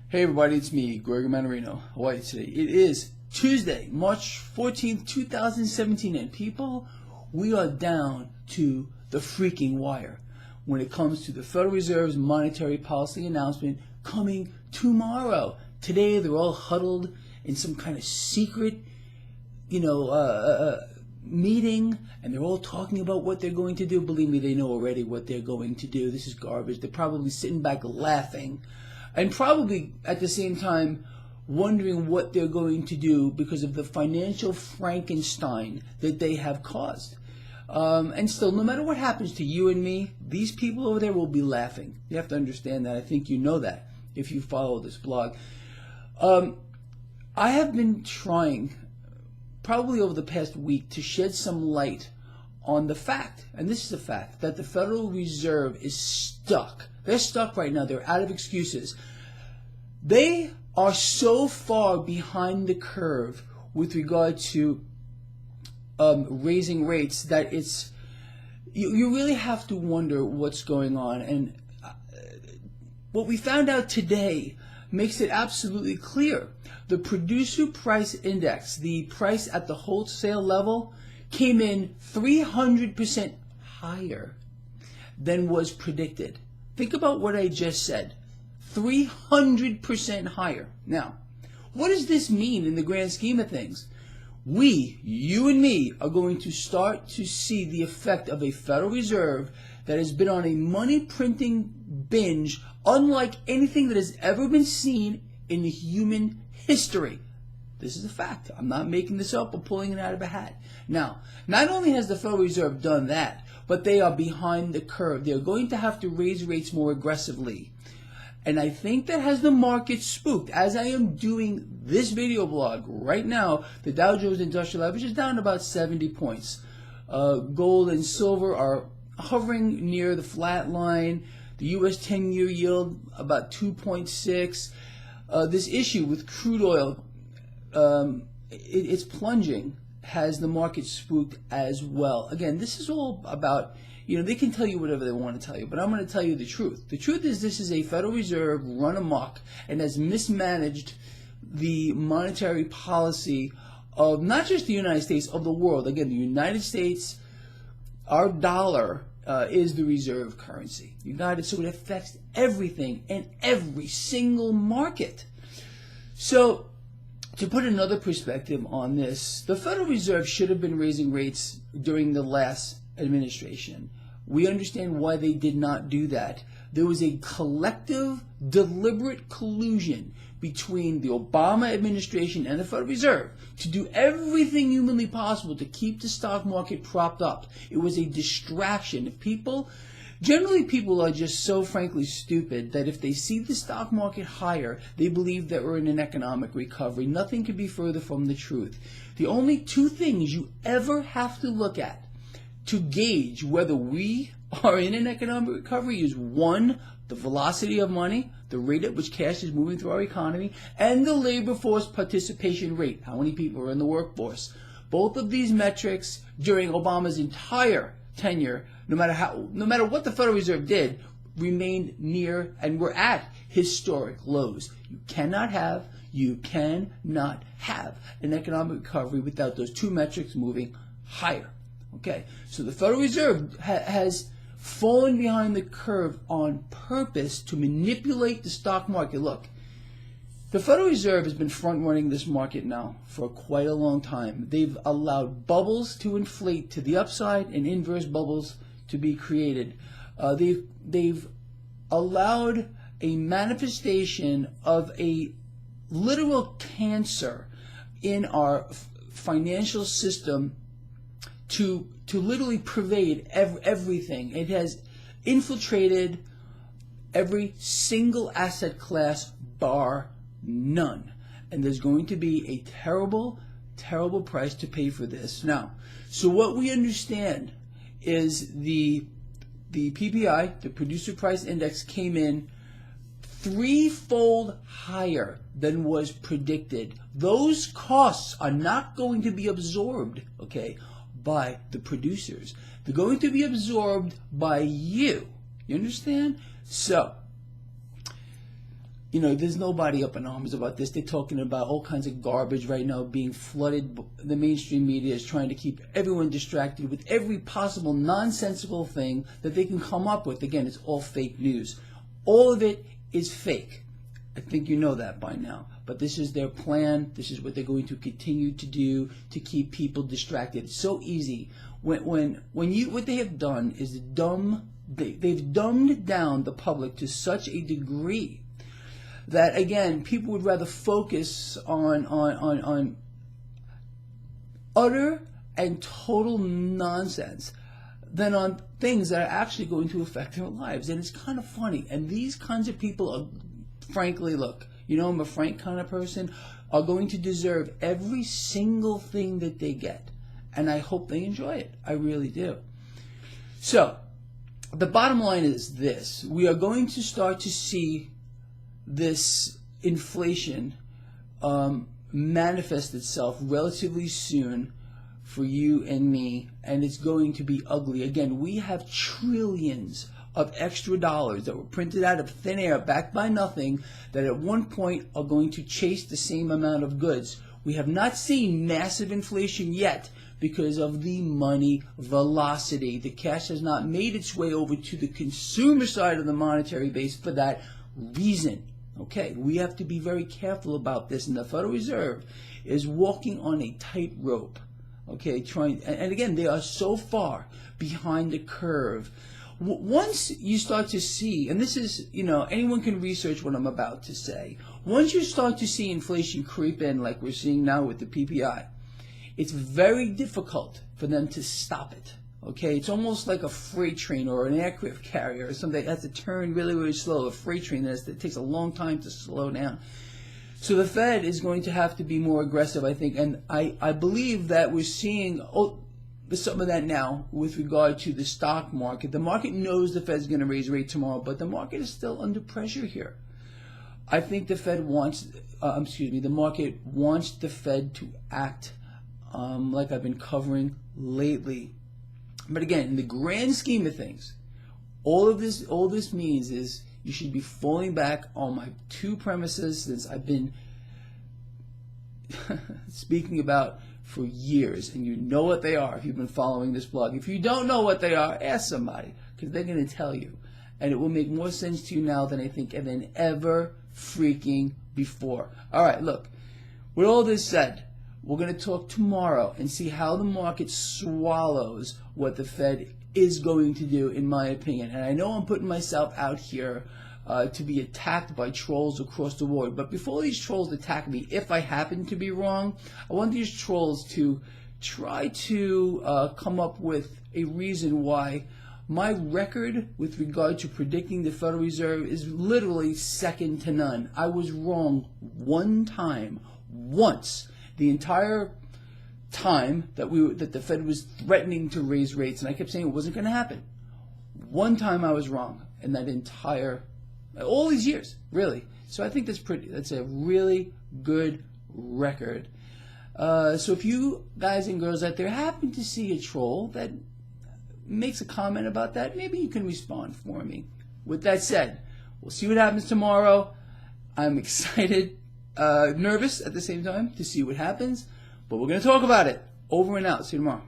Hey everybody, it's me, Gregory Mannarino. How are you today? It is Tuesday, March 14th, 2017, and people, we are down to the freaking wire when it comes to the Federal Reserve's monetary policy announcement coming tomorrow. Today, they're all huddled in some kind of secret, meeting, and they're all talking about what they're going to do. Believe me, they know already what they're going to do. This is garbage. They're probably sitting back laughing and probably at the same time wondering what they're going to do because of the financial Frankenstein that they have caused. And still, no matter what happens to you and me, these people over there will be laughing. You have to understand that. I think you know that if you follow this blog. I have been trying, probably over the past week, to shed some light on the fact, and this is a fact, that the Federal Reserve is stuck. They're stuck right now. They're out of excuses. They are so far behind the curve with regard to raising rates that it's you really have to wonder what's going on. And what we found out today makes it absolutely clear. The producer price index, the price at the wholesale level, came in 300% higher than was predicted. Think about what I just said. 300% higher. Now, what does this mean in the grand scheme of things? We, you and me, are going to start to see the effect of a Federal Reserve that has been on a money printing binge unlike anything that has ever been seen in human history. This is a fact. I'm not making this up or pulling it out of a hat. Now, not only has the Federal Reserve done that, but they are behind the curve. They're going to have to raise rates more aggressively. And I think that has the market spooked. As I am doing this video blog right now, the Dow Jones Industrial Average is down about 70 points. Gold and silver are hovering near the flat line. The U.S. 10-year yield about 2.6. This issue with crude oil, it's plunging, has the market spooked as well. Again, this is all about, they can tell you whatever they want to tell you, but I'm going to tell you the truth. The truth is this is a Federal Reserve run amok and has mismanaged the monetary policy of not just the United States, of the world. Again, the United States, our dollar is the reserve currency. So it affects everything and every single market. So, to put another perspective on this, the Federal Reserve should have been raising rates during the last administration. We understand why they did not do that. There was a collective, deliberate collusion between the Obama administration and the Federal Reserve to do everything humanly possible to keep the stock market propped up. It was a distraction. Generally, people are just so frankly stupid that if they see the stock market higher, they believe that we're in an economic recovery. Nothing could be further from the truth. The only two things you ever have to look at to gauge whether we are in an economic recovery is, one, the velocity of money, the rate at which cash is moving through our economy, and the labor force participation rate, how many people are in the workforce. Both of these metrics during Obama's entire tenure, no matter what the Federal Reserve did, remained near and were at historic lows. You cannot have an economic recovery without those two metrics moving higher. Okay, so the Federal Reserve has fallen behind the curve on purpose to manipulate the stock market. Look, the Federal Reserve has been front-running this market now for quite a long time. They've allowed bubbles to inflate to the upside and inverse bubbles to be created. They've allowed a manifestation of a literal cancer in our financial system to literally pervade everything. It has infiltrated every single asset class bar none. And there's going to be a terrible, terrible price to pay for this. Now, so what we understand is the PPI, the Producer Price Index, came in threefold higher than was predicted. Those costs are not going to be absorbed, by the producers. They're going to be absorbed by you. You understand? So, there's nobody up in arms about this. They're talking about all kinds of garbage right now being flooded. The mainstream media is trying to keep everyone distracted with every possible nonsensical thing that they can come up with. Again, it's all fake news. All of it is fake. I think you know that by now. But this is their plan. This is what they're going to continue to do to keep people distracted. It's so easy. What they have done is they've dumbed down the public to such a degree that, again, people would rather focus on utter and total nonsense than on things that are actually going to affect their lives. And it's kind of funny. And these kinds of people are, frankly, look, I'm a frank kind of person, are going to deserve every single thing that they get. And I hope they enjoy it. I really do. So, the bottom line is this. We are going to start to see this inflation manifest itself relatively soon for you and me, and it's going to be ugly. Again, we have trillions of extra dollars that were printed out of thin air, backed by nothing, that at one point are going to chase the same amount of goods. We have not seen massive inflation yet because of the money velocity. The cash has not made its way over to the consumer side of the monetary base for that reason. Okay, we have to be very careful about this, and the Federal Reserve is walking on a tightrope. Okay, and again, they are so far behind the curve. Once you start to see, and this is, anyone can research what I'm about to say. Once you start to see inflation creep in, like we're seeing now with the PPI, it's very difficult for them to stop it. Okay, it's almost like a freight train or an aircraft carrier or something that has to turn really, really slow. A freight train that takes a long time to slow down. So the Fed is going to have to be more aggressive, I think, and I believe that we're seeing some of that now with regard to the stock market. The market knows the Fed's going to raise rates tomorrow, but the market is still under pressure here. I think the market wants the Fed to act like I've been covering lately. But again, in the grand scheme of things, all this means is you should be falling back on my two premises since I've been speaking about for years, and you know what they are if you've been following this blog. If you don't know what they are, ask somebody, because they're going to tell you. And it will make more sense to you now than I think than ever freaking before. All right, look, with all this said, we're going to talk tomorrow and see how the market swallows what the Fed is going to do, in my opinion. And I know I'm putting myself out here to be attacked by trolls across the board. But before these trolls attack me, if I happen to be wrong, I want these trolls to try to come up with a reason why my record with regard to predicting the Federal Reserve is literally second to none. I was wrong one time, once, the entire time that the Fed was threatening to raise rates, and I kept saying it wasn't going to happen. One time I was wrong in that all these years, really. So I think that's a really good record. So if you guys and girls out there happen to see a troll that makes a comment about that, maybe you can respond for me. With that said, we'll see what happens tomorrow. I'm excited, nervous at the same time to see what happens, but we're going to talk about it. Over and out. See you tomorrow.